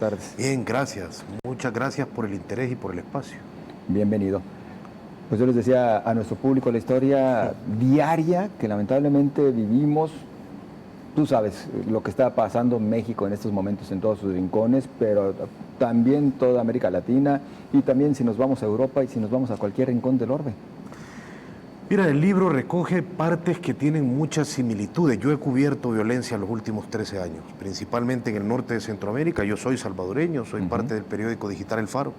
Tardes. Bien, gracias. Muchas gracias por el interés y por el espacio. Bienvenido. Pues yo les decía a nuestro público la historia diaria que lamentablemente vivimos. Tú sabes lo que está pasando en México en estos momentos en todos sus rincones, pero también toda América Latina y también si nos vamos a Europa y si nos vamos a cualquier rincón del orbe. Mira, el libro recoge partes que tienen muchas similitudes. Yo he cubierto violencia los últimos 13 años, principalmente en el norte de Centroamérica. Yo soy salvadoreño, soy parte del periódico digital El Faro.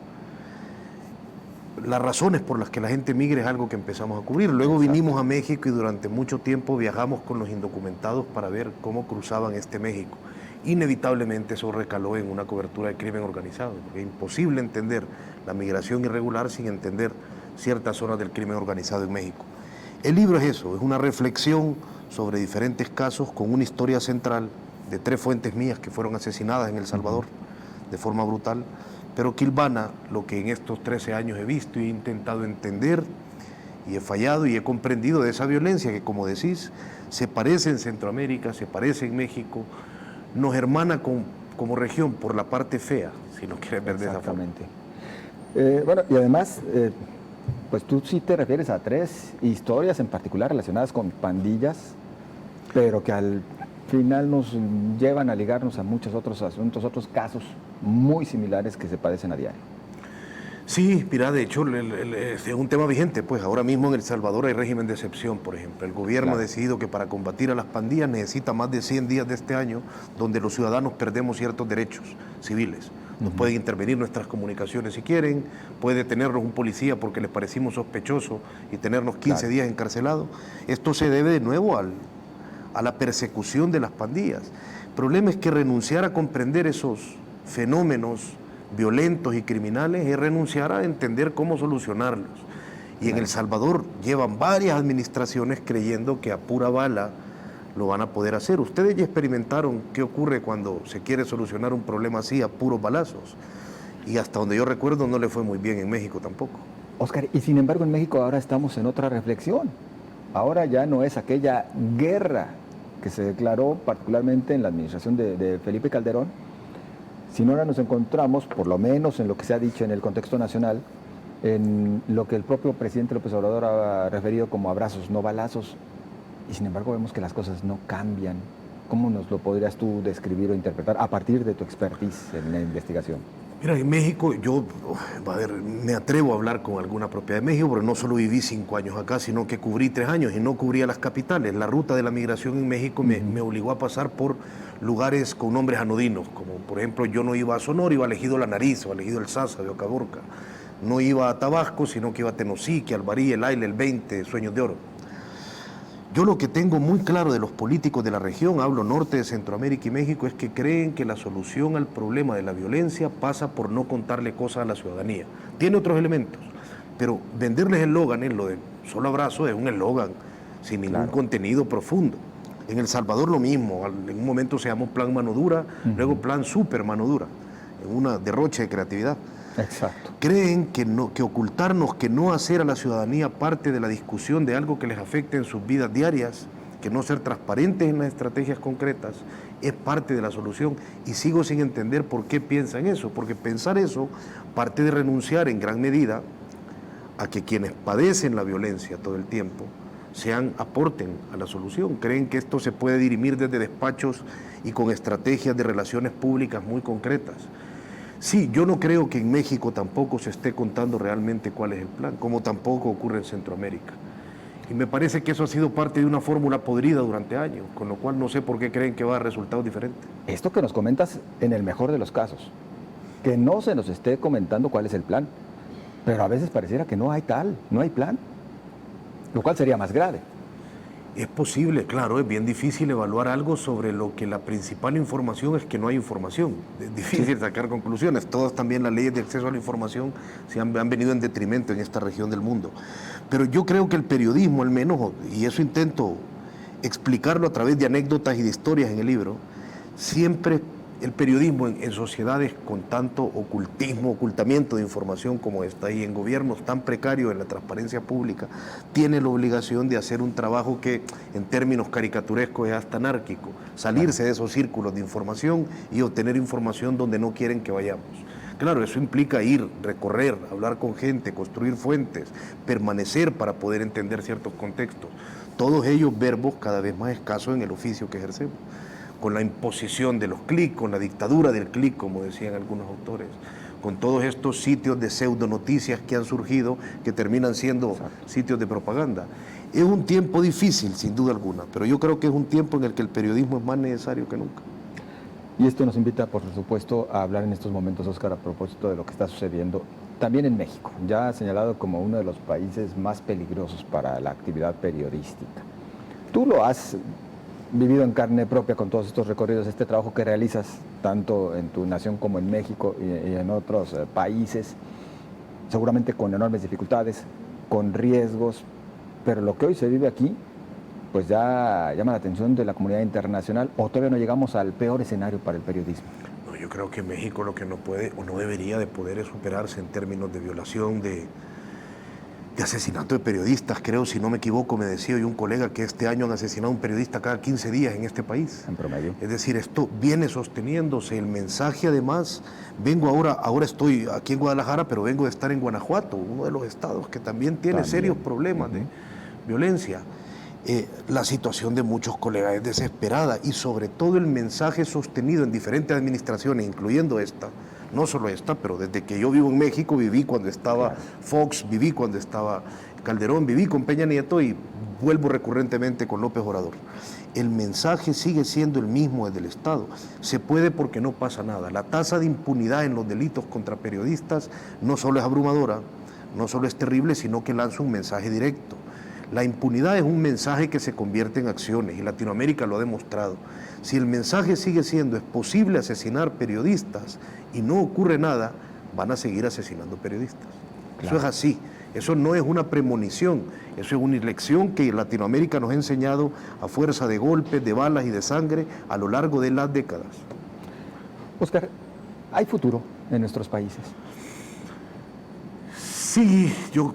Las razones por las que la gente migra es algo que empezamos a cubrir. Luego vinimos a México y durante mucho tiempo viajamos con los indocumentados para ver cómo cruzaban este México. Inevitablemente eso recaló en una cobertura de crimen organizado, porque es imposible entender la migración irregular sin entender ciertas zonas del crimen organizado en México. El libro es eso, es una reflexión sobre diferentes casos con una historia central de 3 fuentes mías que fueron asesinadas en El Salvador de forma brutal, pero que hilvana lo que en estos 13 años he visto y he intentado entender y he fallado y he comprendido de esa violencia que, como decís, se parece en Centroamérica, se parece en México, nos hermana como región por la parte fea, si no quieres ver de esa forma. Exactamente. Bueno, y además, pues tú sí te refieres a 3 historias en particular relacionadas con pandillas, pero que al final nos llevan a ligarnos a muchos otros asuntos, otros casos muy similares que se padecen a diario. Sí, mira, de hecho es un tema vigente, pues ahora mismo en El Salvador hay régimen de excepción, por ejemplo. El gobierno ha decidido que para combatir a las pandillas necesita más de 100 días de este año donde los ciudadanos perdemos ciertos derechos civiles. Nos pueden intervenir nuestras comunicaciones si quieren, puede detenernos un policía porque les parecimos sospechosos y tenernos 15 días encarcelados. Esto se debe de nuevo a la persecución de las pandillas. El problema es que renunciar a comprender esos fenómenos violentos y criminales es renunciar a entender cómo solucionarlos. Y en El Salvador llevan varias administraciones creyendo que a pura bala lo van a poder hacer. Ustedes ya experimentaron qué ocurre cuando se quiere solucionar un problema así a puros balazos. Y hasta donde yo recuerdo no le fue muy bien en México tampoco. Oscar, y sin embargo en México ahora estamos en otra reflexión. Ahora ya no es aquella guerra que se declaró particularmente en la administración de Felipe Calderón, sino ahora nos encontramos, por lo menos en lo que se ha dicho en el contexto nacional, en lo que el propio presidente López Obrador ha referido como abrazos, no balazos, y sin embargo vemos que las cosas no cambian. ¿Cómo nos lo podrías tú describir o interpretar a partir de tu expertise en la investigación? Mira, en México yo, me atrevo a hablar con alguna propiedad de México, porque no solo viví 5 años acá, sino que cubrí 3 años y no cubría las capitales. La ruta de la migración en México me obligó a pasar por lugares con nombres anodinos, como por ejemplo yo no iba a Sonora, iba a Ejido La Nariz o a Ejido El Sasa de Ocaborca. No iba a Tabasco, sino que iba a Tenosique, Albarí, El Aile, El 20, Sueños de Oro. Yo lo que tengo muy claro de los políticos de la región, hablo norte de Centroamérica y México, es que creen que la solución al problema de la violencia pasa por no contarle cosas a la ciudadanía. Tiene otros elementos, pero venderles el eslogan, lo de solo abrazo, es un eslogan sin ningún contenido profundo. En El Salvador lo mismo, en un momento se llamó Plan Mano Dura, luego Plan Super Mano Dura, en una derroche de creatividad. Exacto. Creen que ocultarnos, que no hacer a la ciudadanía parte de la discusión de algo que les afecte en sus vidas diarias, que no ser transparentes en las estrategias concretas, es parte de la solución. Y sigo sin entender por qué piensan eso, porque pensar eso parte de renunciar en gran medida a que quienes padecen la violencia todo el tiempo aporten a la solución. Creen que esto se puede dirimir desde despachos y con estrategias de relaciones públicas muy concretas. Sí, yo no creo que en México tampoco se esté contando realmente cuál es el plan, como tampoco ocurre en Centroamérica. Y me parece que eso ha sido parte de una fórmula podrida durante años, con lo cual no sé por qué creen que va a dar resultados diferentes. Esto que nos comentas en el mejor de los casos, que no se nos esté comentando cuál es el plan, pero a veces pareciera que no hay no hay plan, lo cual sería más grave. Es posible, claro, es bien difícil evaluar algo sobre lo que la principal información es que no hay información. Es difícil sacar conclusiones. Todas también las leyes de acceso a la información han venido en detrimento en esta región del mundo. Pero yo creo que el periodismo, al menos, y eso intento explicarlo a través de anécdotas y de historias en el libro, siempre el periodismo en sociedades con tanto ocultismo, ocultamiento de información como esta y en gobiernos tan precarios en la transparencia pública, tiene la obligación de hacer un trabajo que en términos caricaturescos es hasta anárquico, salirse de esos círculos de información y obtener información donde no quieren que vayamos. Claro, eso implica ir, recorrer, hablar con gente, construir fuentes, permanecer para poder entender ciertos contextos. Todos ellos verbos cada vez más escasos en el oficio que ejercemos, con la imposición de los clics, con la dictadura del clic, como decían algunos autores, con todos estos sitios de pseudonoticias que han surgido, que terminan siendo sitios de propaganda. Es un tiempo difícil, sin duda alguna, pero yo creo que es un tiempo en el que el periodismo es más necesario que nunca. Y esto nos invita, por supuesto, a hablar en estos momentos, Óscar, a propósito de lo que está sucediendo también en México, ya señalado como uno de los países más peligrosos para la actividad periodística. Tú lo has vivido en carne propia con todos estos recorridos, este trabajo que realizas tanto en tu nación como en México y en otros países, seguramente con enormes dificultades, con riesgos, pero lo que hoy se vive aquí, pues ya llama la atención de la comunidad internacional, o todavía no llegamos al peor escenario para el periodismo. No, yo creo que México lo que no puede o no debería de poder es superarse en términos de violación, de asesinato de periodistas. Creo, si no me equivoco, me decía hoy un colega que este año han asesinado a un periodista cada 15 días en este país. En promedio. Es decir, esto viene sosteniéndose. El mensaje, además, vengo ahora estoy aquí en Guadalajara, pero vengo de estar en Guanajuato, uno de los estados que también tiene serios problemas de violencia. La situación de muchos colegas es desesperada y sobre todo el mensaje sostenido en diferentes administraciones, incluyendo esta, no solo esta, pero desde que yo vivo en México, viví cuando estaba Fox, viví cuando estaba Calderón, viví con Peña Nieto y vuelvo recurrentemente con López Obrador. El mensaje sigue siendo el mismo desde el Estado. Se puede porque no pasa nada. La tasa de impunidad en los delitos contra periodistas no solo es abrumadora, no solo es terrible, sino que lanza un mensaje directo. La impunidad es un mensaje que se convierte en acciones y Latinoamérica lo ha demostrado. Si el mensaje sigue siendo es posible asesinar periodistas y no ocurre nada, van a seguir asesinando periodistas. Claro. Eso es así, eso no es una premonición, eso es una lección que Latinoamérica nos ha enseñado a fuerza de golpes, de balas y de sangre a lo largo de las décadas. Óscar, ¿hay futuro en nuestros países? Sí, yo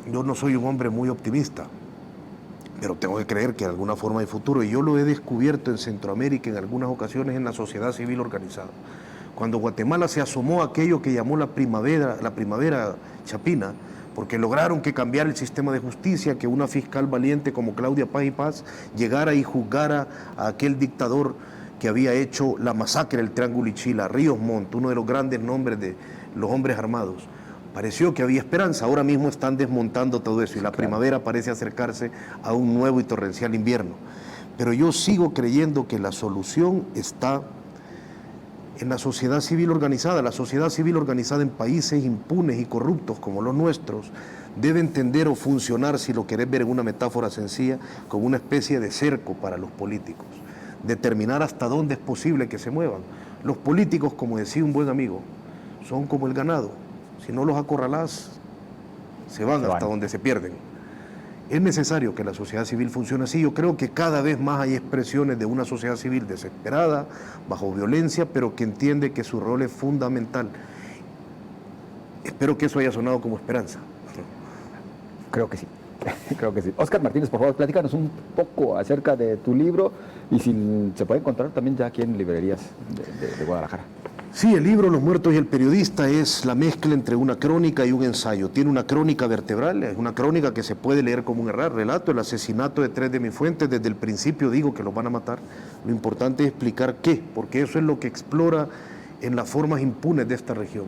no soy un hombre muy optimista, pero tengo que creer que de alguna forma hay futuro, y yo lo he descubierto en Centroamérica en algunas ocasiones en la sociedad civil organizada. Cuando Guatemala se asomó a aquello que llamó la primavera chapina, porque lograron que cambiara el sistema de justicia, que una fiscal valiente como Claudia Paz y Paz llegara y juzgara a aquel dictador que había hecho la masacre del Triángulo Ichila, Ríos Montt, uno de los grandes nombres de los hombres armados. Pareció que había esperanza, ahora mismo están desmontando todo eso y la primavera parece acercarse a un nuevo y torrencial invierno. Pero yo sigo creyendo que la solución está en la sociedad civil organizada. La sociedad civil organizada en países impunes y corruptos como los nuestros debe entender o funcionar, si lo querés ver en una metáfora sencilla, como una especie de cerco para los políticos. Determinar hasta dónde es posible que se muevan. Los políticos, como decía un buen amigo, son como el ganado. Si no los acorralás, se van hasta donde se pierden. Es necesario que la sociedad civil funcione así. Yo creo que cada vez más hay expresiones de una sociedad civil desesperada, bajo violencia, pero que entiende que su rol es fundamental. Espero que eso haya sonado como esperanza. Creo que sí. Creo que sí. Óscar Martínez, por favor, platícanos un poco acerca de tu libro y si se puede encontrar también ya aquí en librerías de Guadalajara. Sí, el libro Los muertos y el periodista es la mezcla entre una crónica y un ensayo. Tiene una crónica vertebral, es una crónica que se puede leer como un relato, el asesinato de 3 de mis fuentes. Desde el principio digo que los van a matar. Lo importante es explicar qué, porque eso es lo que explora en las formas impunes de esta región.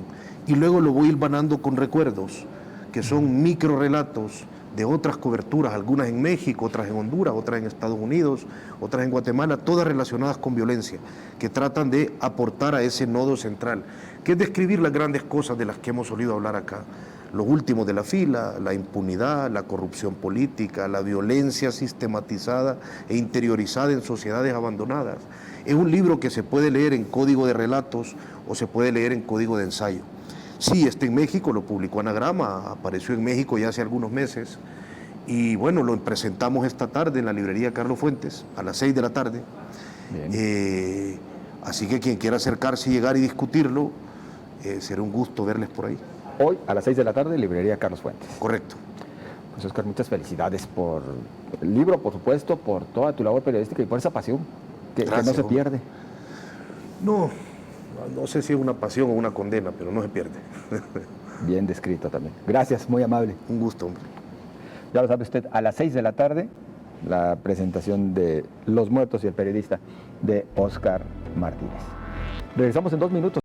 Y luego lo voy hilvanando con recuerdos, que son microrelatos de otras coberturas, algunas en México, otras en Honduras, otras en Estados Unidos, otras en Guatemala, todas relacionadas con violencia, que tratan de aportar a ese nodo central, que es describir las grandes cosas de las que hemos solido hablar acá. Los últimos de la fila, la impunidad, la corrupción política, la violencia sistematizada e interiorizada en sociedades abandonadas. Es un libro que se puede leer en código de relatos o se puede leer en código de ensayo. Sí, está en México, lo publicó Anagrama, apareció en México ya hace algunos meses y bueno, lo presentamos esta tarde en la librería Carlos Fuentes a las 6 de la tarde. Así que quien quiera acercarse, llegar y discutirlo, será un gusto verles por ahí. Hoy a las 6 de la tarde, librería Carlos Fuentes. Correcto. Pues Oscar, muchas felicidades por el libro, por supuesto, por toda tu labor periodística y por esa pasión que no se pierde. No sé si es una pasión o una condena, pero no se pierde. Bien descrito también. Gracias, muy amable. Un gusto, hombre. Ya lo sabe usted, a las 6 de la tarde, la presentación de Los Muertos y el periodista de Oscar Martínez. Regresamos en 2 minutos.